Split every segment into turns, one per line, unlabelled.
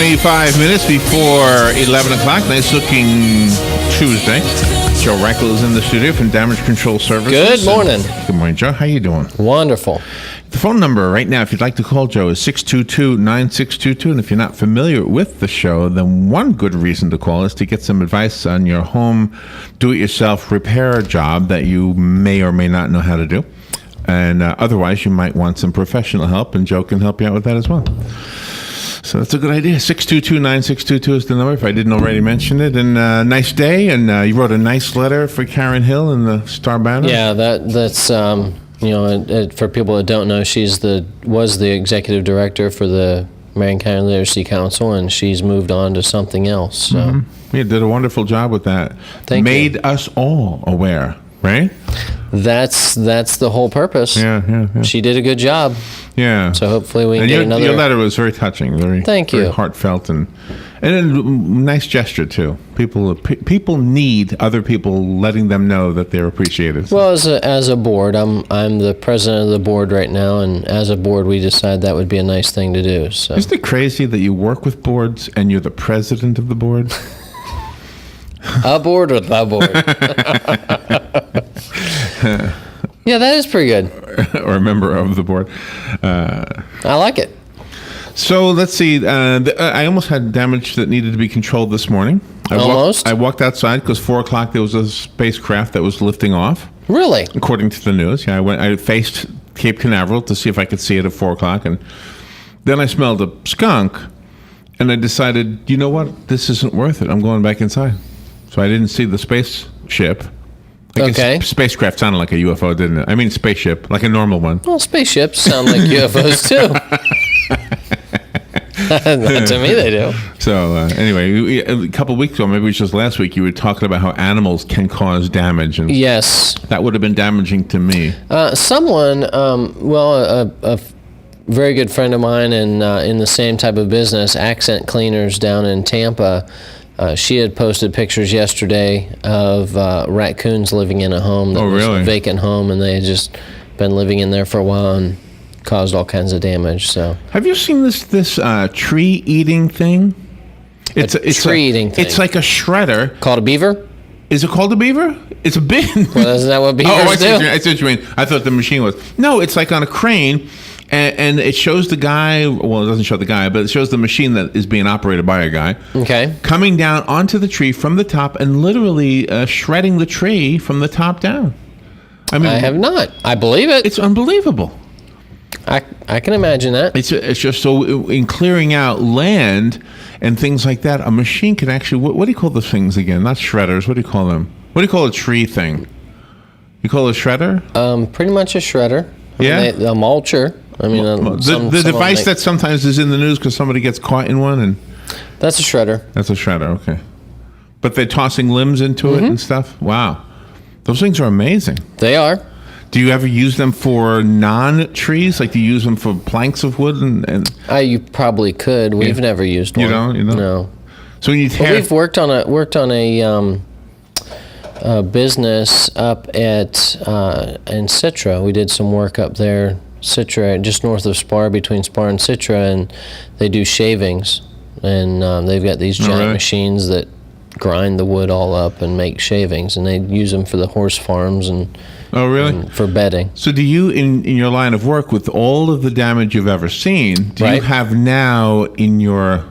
25 minutes before 11 o'clock. Nice looking Tuesday. Joe Reichel is in the studio from Damage Control Services.
Good morning.
Good morning, Joe. How you doing?
Wonderful.
The phone number right now, if you'd like to call Joe, is 622-9622. And if you're not familiar with the show, then one good reason to call is to get some advice on your home do-it-yourself repair job that you may or may not know how to do. And otherwise, you might want some professional help, and Joe can help you out with that as well. So that's a good idea. 622-9622 is the number, if I didn't already mention it. And nice day, and you wrote a nice letter for Karen Hill in the Star Banner.
Yeah, that's for people that don't know, was the executive director for the Marion County Literacy Council, and she's moved on to something else. So.
Mm-hmm. Yeah, did a wonderful job with that.
Made
us all aware, right?
That's the whole purpose.
Yeah.
She did a good job.
Yeah.
So hopefully we can get another.
Your letter was very touching, very heartfelt, and a nice gesture too. People need other people letting them know that they're appreciated.
Well, as a board, I'm the president of the board right now, and as a board, we decided that would be a nice thing to do. So.
Isn't it crazy that you work with boards and you're the president of the board?
A board or the board? Yeah, that is pretty good.
Or a member of the board.
I like it.
So let's see. I almost had damage that needed to be controlled this morning. I walked outside because 4 o'clock there was a spacecraft that was lifting off.
Really?
According to the news. Yeah, I faced Cape Canaveral to see if I could see it at 4 o'clock, and then I smelled a skunk, and I decided, you know what? This isn't worth it. I'm going back inside. So I didn't see the spaceship.
Okay.
Spacecraft sounded like a UFO, didn't it? I mean spaceship, like a normal one.
Well, spaceships sound like UFOs too. To me, they do.
So anyway, a couple of weeks ago, maybe it was just last week, you were talking about how animals can cause damage. And
yes.
That would have been damaging to me.
Someone, a very good friend of mine in the same type of business, Accent Cleaners down in Tampa, she had posted pictures yesterday of raccoons living in a home that was a vacant home, and they had just been living in there for a while and caused all kinds of damage. So, have
you seen this tree eating thing? It's
tree eating thing.
It's like a shredder
called a beaver.
Is it called a beaver? It's a bin.
Well, isn't that what beavers do?
I see what you mean. I thought the machine was. No, it's like on a crane. And it shows the guy, well, it doesn't show the guy, but it shows the machine that is being operated by a guy.
Okay.
Coming down onto the tree from the top and literally shredding the tree from the top down.
I have not. I believe it.
It's unbelievable.
I can imagine that.
It's just so, in clearing out land and things like that, a machine can actually, what do you call those things again? Not shredders. What do you call them? What do you call a tree thing? You call it a shredder?
Pretty much a shredder. A mulcher.
The device that sometimes is in the news because somebody gets caught in one, and
that's a shredder.
That's a shredder, okay. But they're tossing limbs into it and stuff? Wow. Those things are amazing.
They are.
Do you ever use them for non-trees? Like, do you use them for planks of wood?
You probably could. We've never used one.
You don't?
No.
So when you
we've worked on a business up at in Citra. We did some work up there, Citra, just north of Spar, between Spar and Citra, and they do shavings. And they've got these giant machines that grind the wood all up and make shavings, and they use them for the horse farms and and for bedding.
So do you, in your line of work, with all of the damage you've ever seen, do you have now in your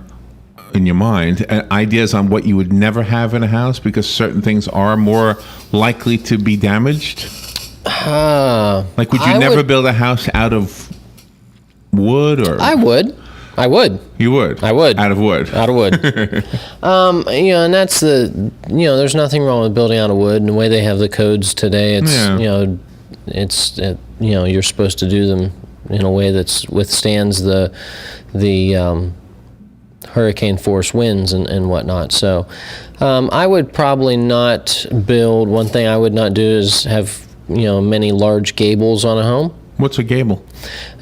mind ideas on what you would never have in a house because certain things are more likely to be damaged? Like, would you never build a house out of wood? Or
I would.
You would?
I would.
Out of wood?
Out of wood. And that's there's nothing wrong with building out of wood. And the way they have the codes today, it's, you're supposed to do them in a way that withstands the hurricane force winds and whatnot. So I would probably not build, one thing I would not do is have, many large gables on a home.
What's a gable?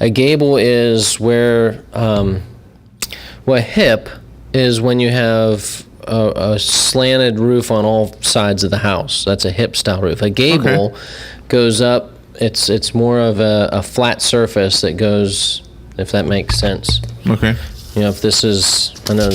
A gable is where, a hip is when you have a slanted roof on all sides of the house. That's a hip style roof. A gable goes up, it's more of a flat surface that goes, if that makes sense.
Okay.
if this is, I know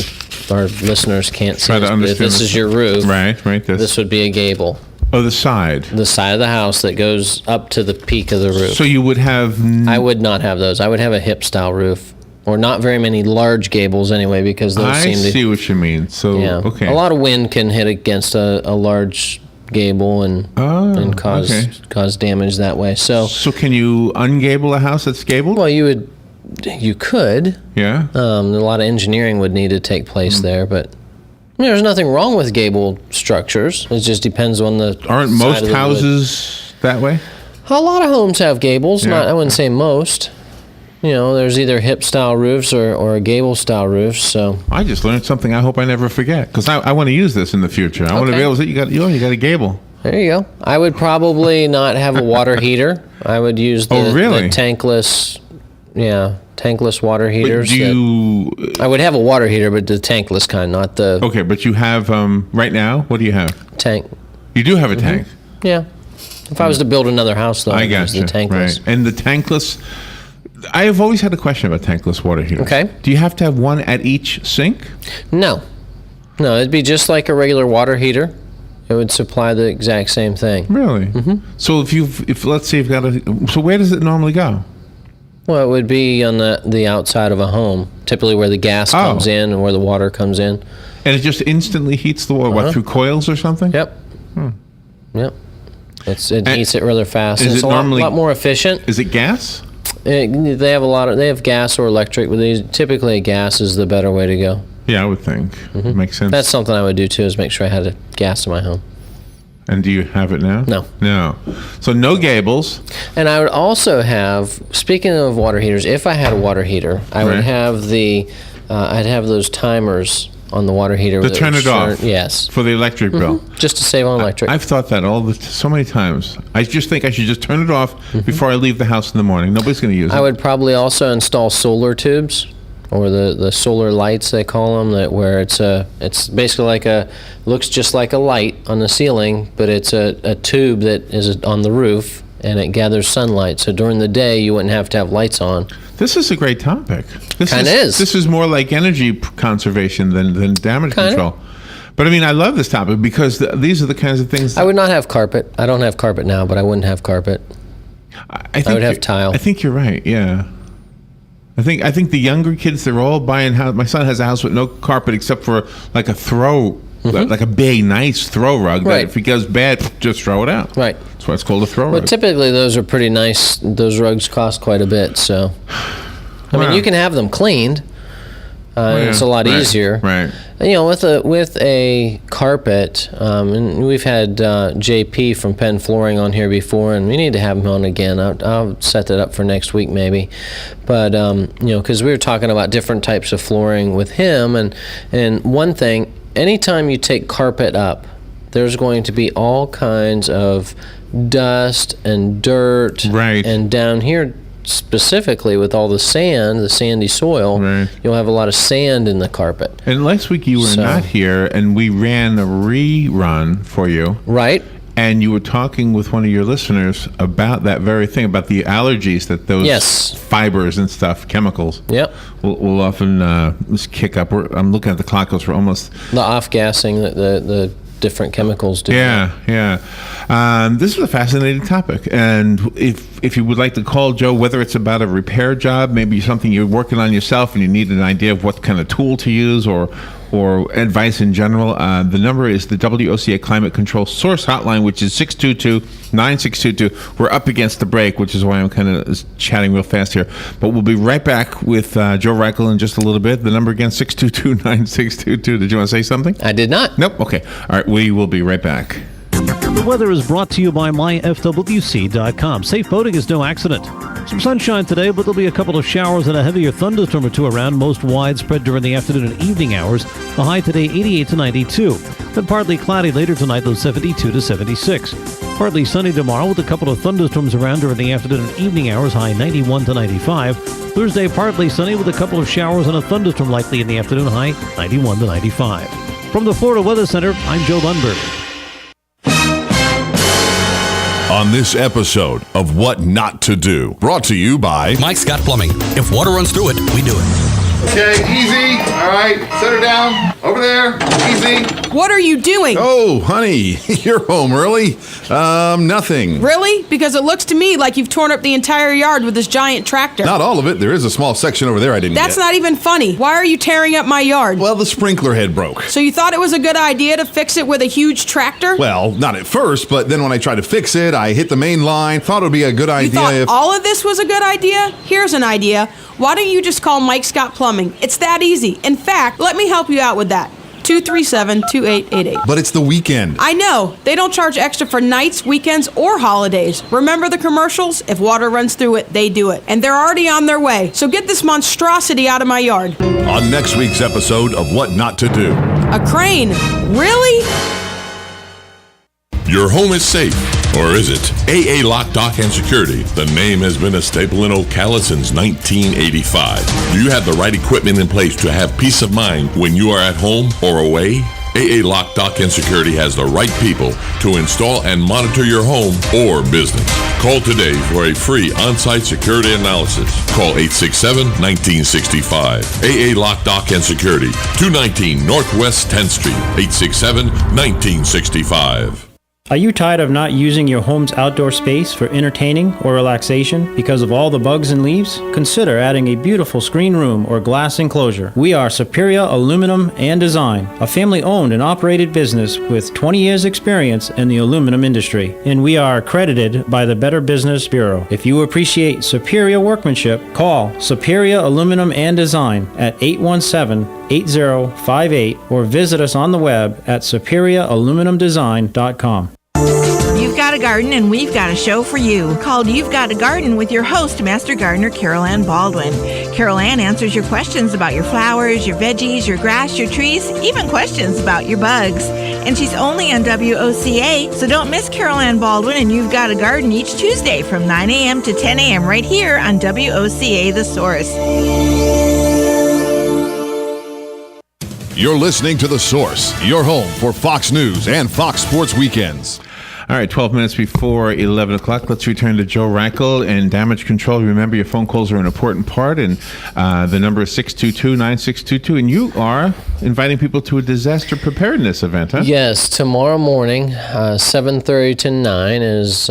our listeners can't see
Try to
this, but if
understand
this
this.
is your roof,
Right.
this would be a gable.
Oh, the side.
The side of the house that goes up to the peak of the roof.
So you would have.
I would not have those. I would have a hip style roof, or not very many large gables anyway, because those
I
seem to.
see what you mean. So okay.
A lot of wind can hit against a large gable and cause damage that way. So
can you ungable a house that's gabled?
well, you could.
Yeah.
A lot of engineering would need to take place there, but there's nothing wrong with gable structures. It just depends on the.
Aren't
side
most
of the wood.
houses that way?
A lot of homes have gables.
Yeah.
I wouldn't say most. There's either hip style roofs or a gable style roofs. So
I just learned something I hope I never forget, because I want to use this in the future. I want to be able to say, you got a gable.
there you go. I would probably not have a water heater. I would use the tankless, tankless water heaters.
But
I would have a water heater, but the tankless kind, not the
okay, but you have, right now, what do you have?
tank.
You do have a tank.
Yeah. If I was to build another house, though,
I
I'd use
got you.
the tankless.
Right. And the tankless, I have always had a question about tankless water heaters.
Okay.
Do you have to have one at each sink?
No, it'd be just like a regular water heater. It would supply the exact same thing.
Really? Mm-hmm. So if let's say you've got so where does it normally go?
Well, it would be on the outside of a home, typically where the gas comes in and where the water comes in.
And it just instantly heats the water, what, through coils or something?
Yep. Yep. It heats it rather fast.
Is
It's
it
a
normally
lot more efficient.
Is it gas?
They have gas or electric, but typically gas is the better way to go.
Yeah, I would think. Makes sense.
That's something I would do too, is make sure I had gas in my home.
And do you have it now?
No.
No. So no gables.
And I would also have, speaking of water heaters, if I had a water heater, I would have I'd have those timers on the water heater.
To turn it off?
Yes.
For the electric bill?
Just to save on electric.
I've thought that so many times. I just think I should just turn it off before I leave the house in the morning. Nobody's going to use it.
I would probably also install solar tubes, or the solar lights they call them, where it's basically looks just like a light on the ceiling, but it's a tube that is on the roof and it gathers sunlight. So during the day you wouldn't have to have lights on.
This is a great topic.
Kind of is.
This is more like energy conservation than damage control. But I mean, I love this topic because these are the kinds of things.
I would not have carpet. I don't have carpet now, but I wouldn't have carpet. I would have tile.
I think you're right. Yeah. I think the younger kids, they're all buying house. My son has a house with no carpet except for like a throw, like a big, nice throw rug. That if it goes bad, just throw it out.
Right.
That's why it's called a throw rug.
But typically those are pretty nice. Those rugs cost quite a bit. So, I mean, you can have them cleaned. It's a lot easier.
Right.
With a carpet, and we've had JP from Penn Flooring on here before, and we need to have him on again. I'll set that up for next week maybe. But because we were talking about different types of flooring with him, and one thing, anytime you take carpet up, there's going to be all kinds of dust and dirt, and down here, specifically with all the sandy soil, you'll have a lot of sand in the carpet.
And last week you were not here, and we ran a rerun for you.
Right.
And you were talking with one of your listeners about that very thing, about the allergies that those fibers and stuff, chemicals, will often just kick up. I'm looking at the clock because we're almost...
The off-gassing, the different chemicals do.
This is a fascinating topic, and if you would like to call Joe, whether it's about a repair job, maybe something you're working on yourself and you need an idea of what kind of tool to use, or advice in general, the number is the WOCA Climate Control Source Hotline, which is 622-9622. We're up against the break, which is why I'm kind of chatting real fast here. But we'll be right back with Joe Reichel in just a little bit. The number again, 622-9622. Did you want to say something?
I did not.
Nope. Okay. All right. We will be right back.
The weather is brought to you by myfwc.com. Safe boating is no accident. Some sunshine today, but there'll be a couple of showers and a heavier thunderstorm or two around, most widespread during the afternoon and evening hours. The high today, 88 to 92. Then partly cloudy later tonight, those 72 to 76. Partly sunny tomorrow with a couple of thunderstorms around during the afternoon and evening hours, high 91 to 95. Thursday, partly sunny with a couple of showers and a thunderstorm likely in the afternoon, high 91 to 95. From the Florida Weather Center, I'm Joe Lundberg.
On this episode of What Not to Do, brought to you by
Mike Scott Plumbing. If water runs through it, we do it. Okay, easy. All right, set her down. Over there, easy.
What are you doing?
Oh, honey, you're home early. Nothing.
Really? Because it looks to me like you've torn up the entire yard with this giant tractor.
Not all of it. There is a small section over there I didn't
That's
get.
not even funny. Why are you tearing up my yard?
Well, the sprinkler head broke.
So you thought it was a good idea to fix it with a huge tractor?
Well, not at first, but then when I tried to fix it, I hit the main line. Thought it would be a good
You
idea
thought
if...
all of this was a good idea? Here's an idea. Why don't you just call Mike Scott Plumbing? It's that easy. In fact, let me help you out with that. 237-2888.
But it's the weekend.
I know. They don't charge extra for nights, weekends, or holidays. Remember the commercials? If water runs through it, they do it. And they're already on their way. So get this monstrosity out of my yard.
On next week's episode of What Not to Do.
A crane? Really?
Your home is safe, or is it? AA Lock, Dock, and Security. The name has been a staple in Ocala since 1985. Do you have the right equipment in place to have peace of mind when you are at home or away? AA Lock, Dock, and Security has the right people to install and monitor your home or business. Call today for a free on-site security analysis. Call 867-1965. AA Lock, Dock, and Security, 219 Northwest 10th Street, 867-1965.
Are you tired of not using your home's outdoor space for entertaining or relaxation because of all the bugs and leaves? Consider adding a beautiful screen room or glass enclosure. We are Superior Aluminum and Design, a family-owned and operated business with 20 years experience in the aluminum industry, and we are accredited by the Better Business Bureau. If you appreciate superior workmanship, call Superior Aluminum and Design at 817-8058 or visit us on the web at superiораluminumdesign.com.
You've got a garden and we've got a show for you called You've Got a Garden with your host, Master Gardener Carol Ann Baldwin. Carol Ann answers your questions about your flowers, your veggies, your grass, your trees, even questions about your bugs. And she's only on WOCA, so don't miss Carol Ann Baldwin and You've Got a Garden each Tuesday from 9 a.m. to 10 a.m. right here on WOCA The Source.
You're listening to The Source, your home for Fox News and Fox Sports Weekends.
All right, 12 minutes before 11 o'clock. Let's return to Joe Reichel and damage control. Remember, your phone calls are an important part, and the number is 622-9622. And you are inviting people to a disaster preparedness event, huh?
Yes, tomorrow morning, 7:30 to 9 is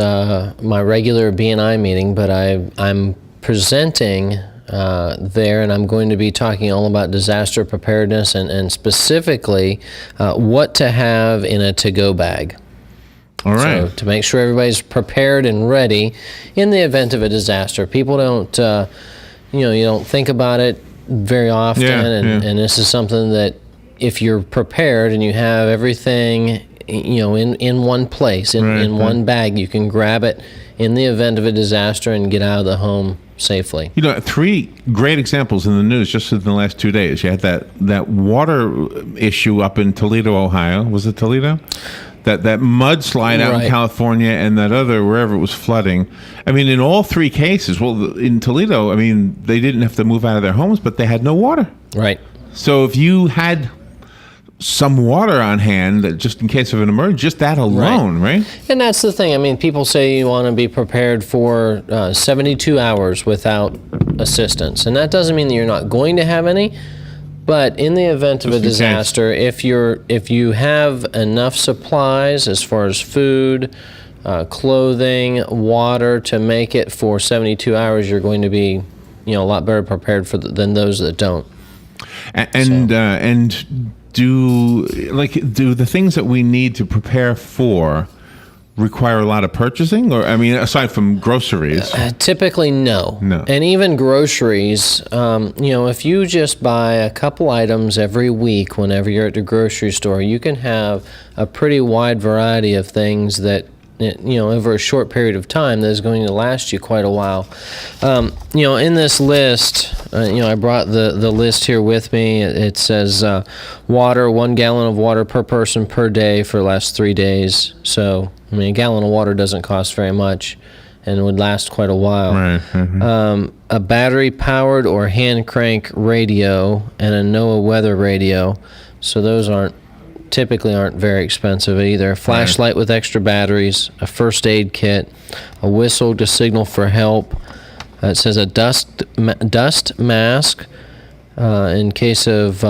my regular B&I meeting, but I'm presenting there, and I'm going to be talking all about disaster preparedness and specifically what to have in a to-go bag.
All right.
So to make sure everybody's prepared and ready in the event of a disaster. People don't, you don't think about it very often, and this is something that if you're prepared and you have everything, in one place, in one bag, you can grab it in the event of a disaster and get out of the home safely.
3 great examples in the news just in the last 2 days. You had that water issue up in Toledo, Ohio. Was it Toledo? That mudslide out in California, and that other wherever it was flooding. I mean, in all 3 cases, well, in Toledo, I mean, they didn't have to move out of their homes, but they had no water.
Right.
So if you had some water on hand, just in case of an emergency, just that alone, right?
And that's the thing. I mean, people say you want to be prepared for 72 hours without assistance, and that doesn't mean that you're not going to have any. But in the event of a disaster, if you have enough supplies as far as food, clothing, water to make it for 72 hours, you're going to be, a lot better prepared than those that don't.
And do the things that we need to prepare for require a lot of purchasing, or aside from groceries?
Typically, no. And even groceries, if you just buy a couple items every week whenever you're at the grocery store, you can have a pretty wide variety of things that, over a short period of time that is going to last you quite a while. In this list, I brought the list here with me. It says water, 1 gallon of water per person per day for the last 3 days. So, a gallon of water doesn't cost very much and would last quite a while.
Right. Mm-hmm.
A battery-powered or hand-crank radio and a NOAA weather radio. So those typically aren't very expensive either. A flashlight with extra batteries, a first aid kit, a whistle to signal for help. It says a dust mask, in case of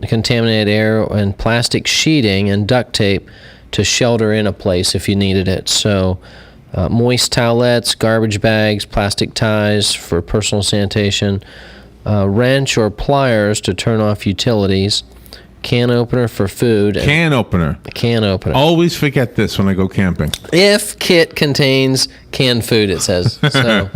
contaminated air, and plastic sheeting and duct tape to shelter in a place if you needed it. So moist towelettes, garbage bags, plastic ties for personal sanitation, wrench or pliers to turn off utilities, can opener for food.
Can opener.
Can opener.
Always forget this when I go camping.
If kit contains canned food, it says. So,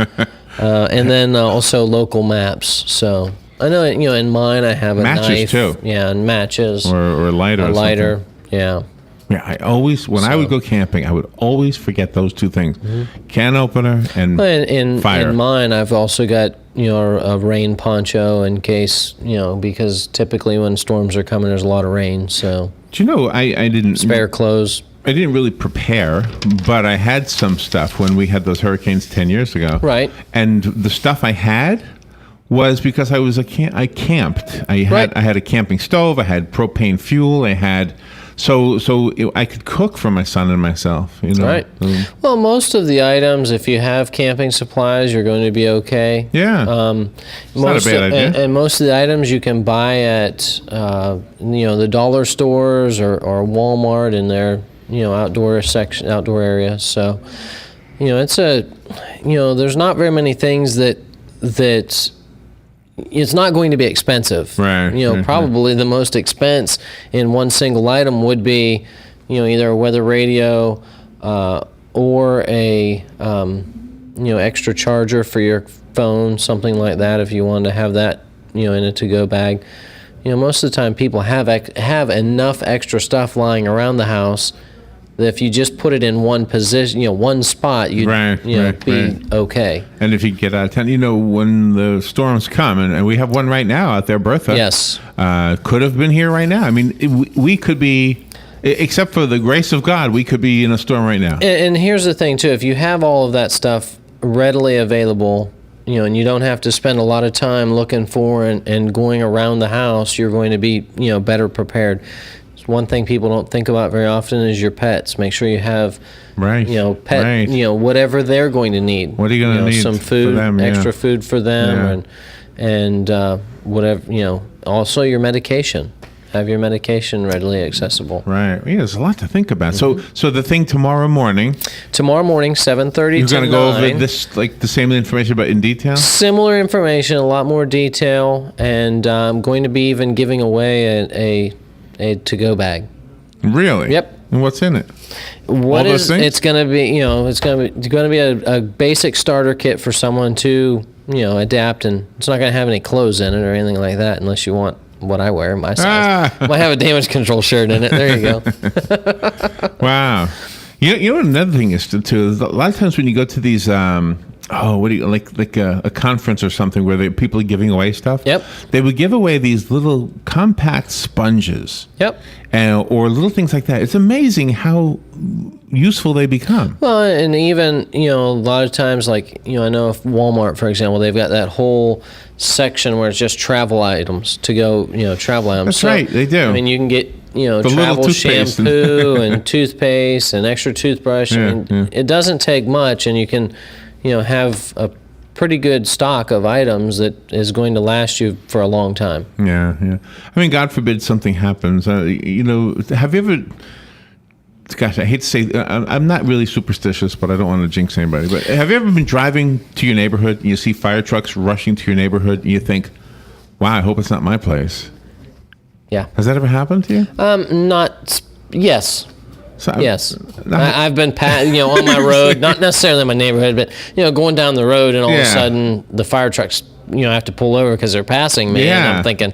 and then also local maps. So I know, in mine I have a
matches
knife.
too.
Yeah, and matches.
Or a lighter.
A lighter.
Something.
Yeah.
Yeah, I always, when I would go camping, I would always forget those two things: can opener and fire.
In mine, I've also got a rain poncho in case because typically when storms are coming, there's a lot of rain. So
do you know I didn't
spare clothes.
I didn't really prepare, but I had some stuff when we had those hurricanes 10 years ago.
Right.
And the stuff I had was because I camped. I had a camping stove. I had propane fuel. I had. So I could cook for my son and myself,
Right. Well, most of the items, if you have camping supplies, you're going to be okay.
Yeah. It's not a bad idea.
And most of the items you can buy at, the dollar stores or Walmart in their, outdoor area. So, it's there's not very many things that it's not going to be expensive.
Right.
Probably the most expense in one single item would be, either a weather radio or a, extra charger for your phone, something like that, if you wanted to have that, in a to-go bag. Most of the time people have enough extra stuff lying around the house that if you just put it in one position, one spot, you'd be okay.
And if you get out of town, when the storms come, and we have one right now out there, Bertha.
Yes.
Could have been here right now. I mean, we could be, except for the grace of God, we could be in a storm right now.
And here's the thing, too. If you have all of that stuff readily available, and you don't have to spend a lot of time looking for and going around the house, you're going to be, better prepared. One thing people don't think about very often is your pets. Make sure you have, whatever they're going to need.
What are you going to need?
Some food,
for them,
extra food for them, and whatever. Also your medication. Have your medication readily accessible.
Right. Yeah, there's a lot to think about. So the thing tomorrow morning.
Tomorrow morning, 7:30 to 9.
You're going to go over this, like the same information, but in detail.
Similar information, a lot more detail, and I'm going to be even giving away a to-go bag.
Really?
Yep.
And what's in it?
What
All
is
those things?
it's going to be? It's going to be a basic starter kit for someone to adapt, and it's not going to have any clothes in it or anything like that, unless you want what I wear, my size. Might have a damage control shirt in it. There you go.
Wow. You know what another thing is too? A lot of times when you go to these what do you like a conference or something where people are giving away stuff?
Yep.
They would give away these little compact sponges.
Yep.
Or little things like that. It's amazing how useful they become.
Well, and even, a lot of times, like, I know if Walmart, for example, they've got that whole section where it's just travel items to go, travel items.
That's right, they do.
I mean, you can get,
the
travel
toothpaste
shampoo and toothpaste and extra toothbrush.
Yeah,
I mean, it doesn't take much, and you can, have a pretty good stock of items that is going to last you for a long time.
Yeah. I mean, God forbid something happens. Have you ever... Gosh, I hate to say, I'm not really superstitious, but I don't want to jinx anybody. But have you ever been driving to your neighborhood and you see fire trucks rushing to your neighborhood and you think, wow, I hope it's not my place?
Yeah.
Has that ever happened to you?
Yes.
So,
yes. I've been on my road, not necessarily in my neighborhood, but, going down the road and all of a sudden the fire trucks, have to pull over because they're passing me.
Yeah.
And I'm thinking,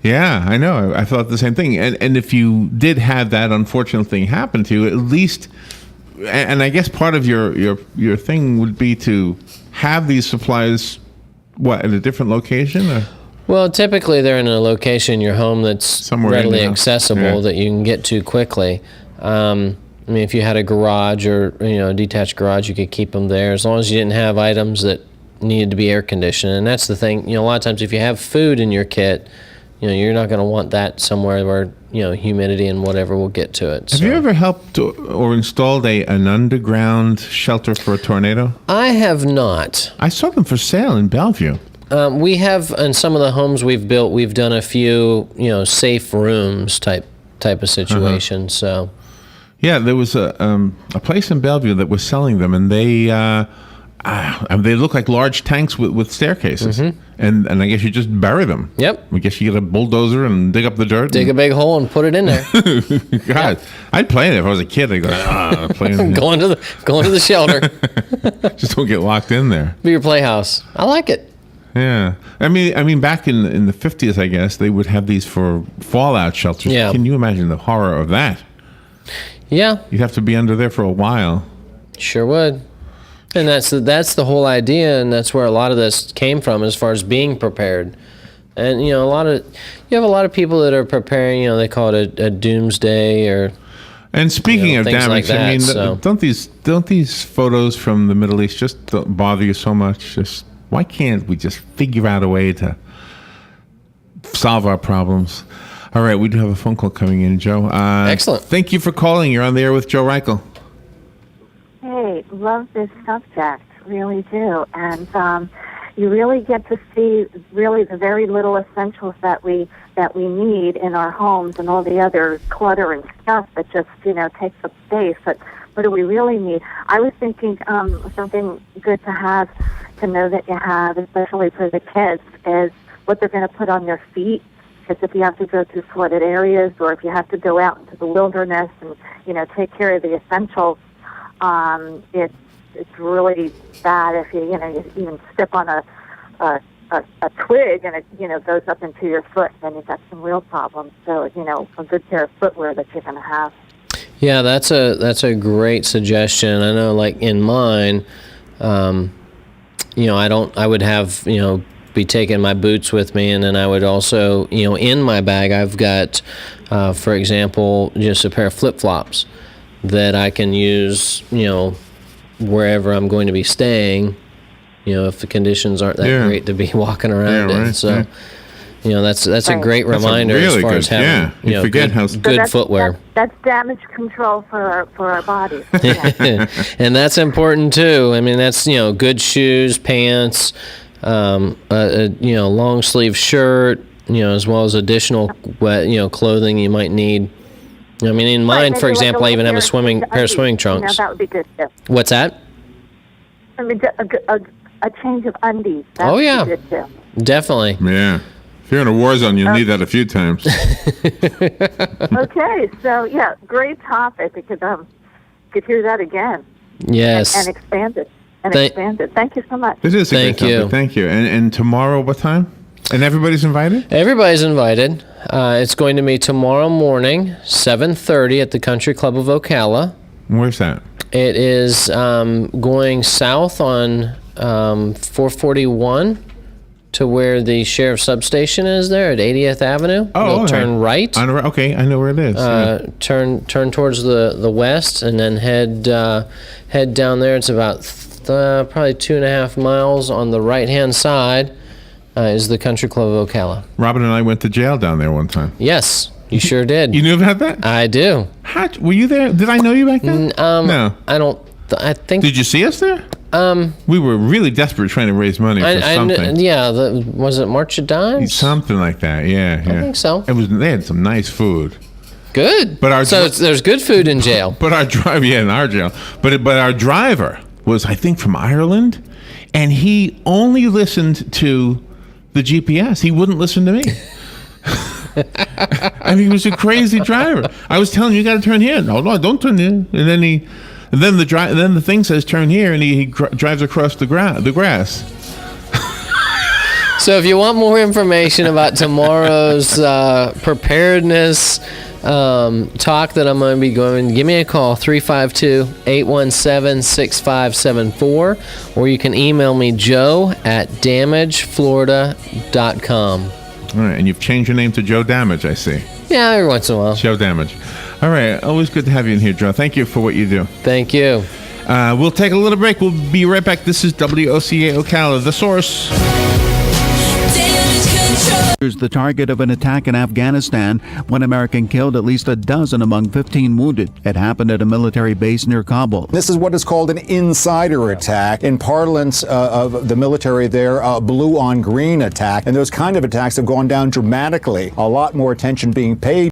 Yeah, I know. I thought the same thing. And if you did have that unfortunate thing happen to you, at least, and I guess part of your thing would be to have these supplies, at a different location? Or?
Well, typically they're in a location in your home that's
somewhere
readily accessible that you can get to quickly. I mean, if you had a garage or a detached garage, you could keep them there as long as you didn't have items that needed to be air conditioned. And that's the thing. A lot of times if you have food in your kit, you're not going to want that somewhere where humidity and whatever will get to it.
Have you ever helped or installed an underground shelter for a tornado?
I have not.
I saw them for sale in Bellevue.
We have, in some of the homes we've built, we've done a few, safe rooms type of situation. So,
yeah, there was a place in Bellevue that was selling them, and they look like large tanks with staircases, and I guess you just bury them.
Yep.
I guess you get a bulldozer and dig up the dirt.
Dig a big hole and put it in there.
God, I'd play it if I was a kid. I'd go, play in
Go into the shelter.
Just don't get locked in there.
Be your playhouse. I like it.
Yeah, I mean, back in the 50s, I guess they would have these for fallout shelters.
Yeah.
Can you imagine the horror of that?
Yeah.
You'd have to be under there for a while.
Sure would. And that's the whole idea, and that's where a lot of this came from, as far as being prepared. And you have a lot of people that are preparing. They call it a doomsday or.
And speaking of
things
damage,
like that,
I mean,
so.
don't these photos from the Middle East just bother you so much? Just why can't we just figure out a way to solve our problems? All right, we do have a phone call coming in, Joe.
Excellent.
Thank you for calling. You're on the air with Joe Reichel.
Hey, love this subject, really do. And you really get to see really the very little essentials that we need in our homes, and all the other clutter and stuff that just, takes up space. But what do we really need? I was thinking something good to have, to know that you have, especially for the kids, is what they're going to put on their feet. Because if you have to go through flooded areas, or if you have to go out into the wilderness and, take care of the essentials, it's really bad if you even step on a twig and it goes up into your foot, then you've got some real problems. So a good pair of footwear that you're going to have.
Yeah, that's a great suggestion. I know, like in mine, I would have be taking my boots with me, and then I would also in my bag I've got, for example, just a pair of flip-flops that I can use, wherever I'm going to be staying, if the conditions aren't that great to be walking around in.
Right,
So, that's a great
That's
reminder
really
as far as having,
you forget
good footwear.
That's damage control for our bodies. Yeah.
And that's important too. I mean, that's, good shoes, pants, long sleeve shirt, as well as additional, clothing you might need. I mean, in mine, for example, I even have a pair of swimming trunks.
That would be good too.
What's that?
I mean, a change of undies. That
Oh,
would
yeah.
be good too.
Definitely.
Yeah. If you're in a war zone, you'll need that a few times.
Okay, so yeah, great topic, because could hear that again.
Yes.
And expand it. Thank you so much.
It is a
Thank
great
you.
topic. Thank you. And tomorrow, what time? And everybody's invited?
Everybody's invited. It's going to be tomorrow morning, 7:30 at the Country Club of Ocala.
Where's that?
It is going south on 441 to where the sheriff's substation is there at 80th Avenue.
Oh,
You'll
okay.
turn right.
Okay, I know where it is.
Turn towards the west, and then head down there. It's about probably 2.5 miles on the right-hand side. Is the Country Club of Ocala.
Robin and I went to jail down there one time.
Yes, you sure did.
You knew about that?
I do.
Were you there? Did I know you back then? No.
I don't. I think.
Did you see us there? We were really desperate trying to raise money for something.
Was it March of Dimes?
Something like that. Yeah.
I think so.
They had some nice food.
Good.
But
there's good food in jail.
But our driver, in our jail. But our driver was, I think, from Ireland, and he only listened to the GPS. He wouldn't listen to me. And he was a crazy driver. I was telling him, you got to turn here. No, don't turn here. And then the thing says turn here, and he drives across the grass.
So if you want more information about tomorrow's preparedness talk that I'm going to be going, give me a call, 352-817-6574, or you can email me, joe@damageflorida.com.
All right, and you've changed your name to Joe Damage, I see.
Yeah, every once in a while.
Joe Damage. All right, always good to have you in here, Joe. Thank you for what you do.
Thank you.
We'll take a little break. We'll be right back. This is WOCA Ocala, The Source.
Damage control. is the target of an attack in Afghanistan. One American killed, at least a dozen among 15 wounded. It happened at a military base near Kabul.
This is what is called an insider attack. In parlance of the military there, a blue on green attack. And those kind of attacks have gone down dramatically. A lot more attention being paid